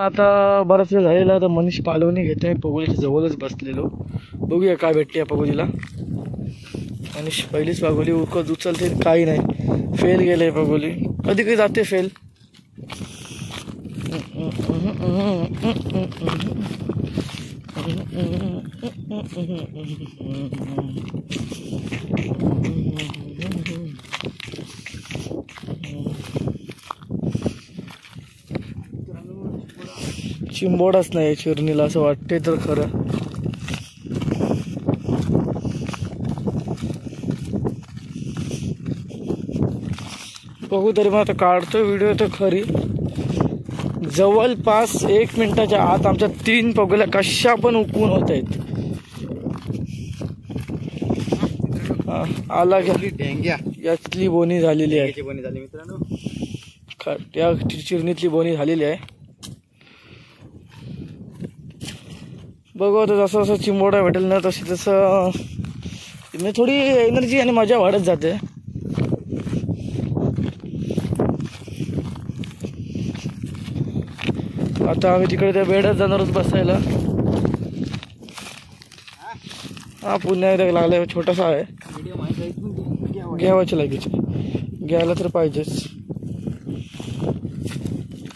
आता बराच वेळ झालेला. आता मनीष पालवणी घेतोय. पगोलीच्या जवळच बसलेलो. बघूया काय भेटते या पगोलीला. मनीष पहिलीच पगोली उचलते, काही नाही, फेल गेले पगोली. कधी कधी जाते फेल. चिंबोडाच नाही चिरणीला असं वाटते तर खरं. बघू तरी मग आता काढतो व्हिडिओ तर खरी. जवळपास 1 मिनिटाच्या आत आमच्या 3 पगोल्या कशा पण उकवून होत आहेत. आला ढेंग्या यातली बोनी झालेली आहे मित्रांनो. या चिरणीतली बोनी झालेली आहे. बघू आता जसं जसं चिंबोडा भेटेल ना तशी तसं थोडी एनर्जी आणि मजा वाढत जाते. आता आम्ही तिकडे त्या बेड्यात जाणारच बसायला. हा पुन्हा एकदा लागला, छोटासा आहे, घ्यावाचे लगेच, घ्यायला तर पाहिजेच.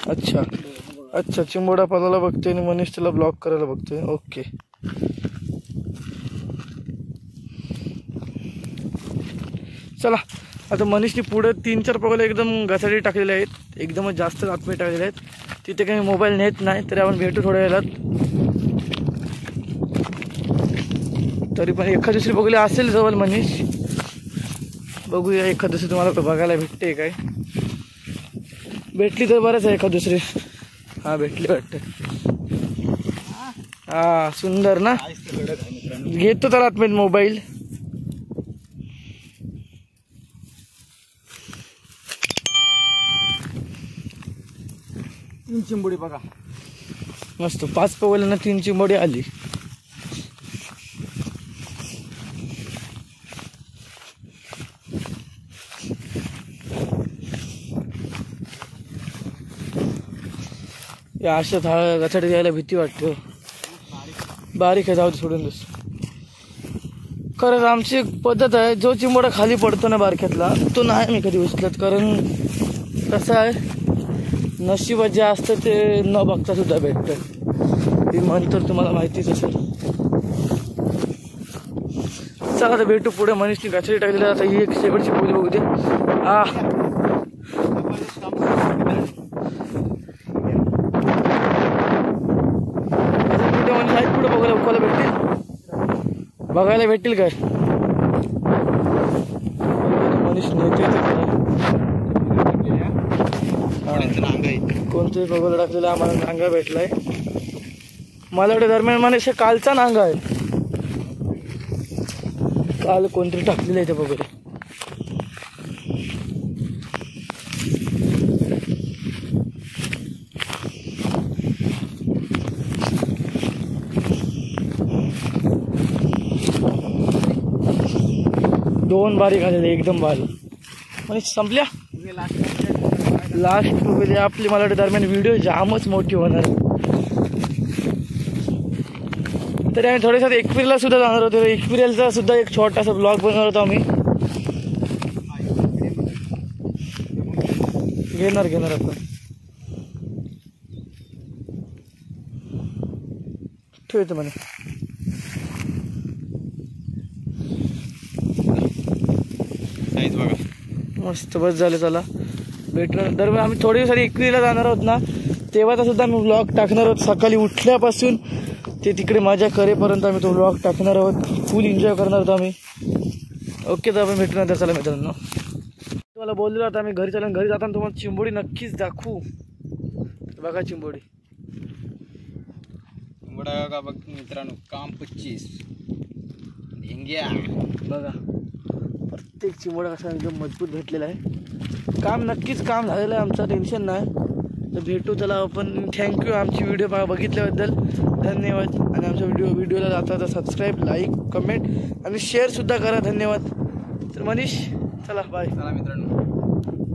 अच्छा अच्छा, चिंबोडा पालाला बघते आणि मनीष त्याला ब्लॉक करायला बघतोय. ओके, चला आता मनीषनी पुढे 3-4 पगोले एकदम घसाडी टाकलेले आहेत, एकदमच जास्त आतमध्ये टाकलेले आहेत. तिथे काही मोबाईल नेत नाही, तरी आपण भेटू थोड्या वेळात. तरी पण एखाद दुसरी पगोली असेल जवळ मनीष. बघूया एखाद दुसरी तुम्हाला बघायला भेटते काय. भेटली तर बरंच आहे एखाद दुसरी. हा भेटली वाटतं. हा सुंदर ना. घेतो तर आतमध्ये मोबाईल. तीन चिंबोडी बघा मस्त. 5 पगोल्यांना 3 चिंबोडी आली. या अशा गचाडी द्यायला भीती वाटते. बारीक आहे, जाऊ दे, सोडून दिस. खरंच आमची एक पद्धत आहे, जो चिंबोडा खाली पडतो ना बारक्यातला तो नाही मी कधी उचलत. कारण कसं आहे, नशिबात जे असतं ते न बघता सुद्धा भेटतं. ती म्हण तर तुम्हाला माहितीच असेल. चला आता भेटू पुढे. मनीषनी गचाडी टाकलेली. आता ही एक शेवटची पगोली बघू दे. पुढे बघायला उकवायला भेटतील, बघायला भेटतील काय. मनीष नेते कोणतंही पगोला टाकलेला आम्हाला नांगा भेटलाय. मला वाटतं दरम्यान मनीष कालचा नांगा आहे. काल कोणतरी टाकलेलं आहे ते पगोले. दोन बारीक आलेले, एकदम बारीक. म्हणजे संपल्या लास्ट पगोली आपली. मला वाटतं दरम्यान व्हिडिओ जामच मोठी होणार. तरी आम्ही थोडेसा एकविरीला सुद्धा जाणार होतो. एकविरीलचा सुद्धा एक छोटासा ब्लॉग बनवणार होतो आम्ही. घेणार आपण. ठेवतो म्हणे. मस्त, बस झालं. चला भेटणार. दरम्यान आम्ही थोडी दिवसांनी एकविरीला जाणार आहोत ना, तेव्हा सुद्धा आम्ही ब्लॉग टाकणार आहोत. सकाळी उठल्यापासून ते तिकडे मजा करेपर्यंत आम्ही तो ब्लॉग टाकणार आहोत. फुल एन्जॉय करणार आहोत आम्ही. ओके, तर आपण भेटू नंतर. चला मित्रांनो, तुम्हाला बोललेलो आता आम्ही घरी चालून. घरी जाताना तुम्हाला चिंबोडी नक्कीच दाखवू. बघा चिंबोडी बघा बघ मित्रांनो. काम 25 ढेंग्या बघा. प्रत्येक चिंबोडा कसा एकदम मजबूत भेटलेला आहे. काम नक्कीच काम झालेलं आहे आमचं, टेन्शन नाही. तर भेटू. चला आपण थँक्यू आमची व्हिडिओ बघितल्याबद्दल, धन्यवाद. आणि आमच्या व्हिडिओला जाता तर सबस्क्राईब, लाईक, कमेंट आणि शेअरसुद्धा करा. धन्यवाद. तर मनीष चला बाय. चला मित्रांनो.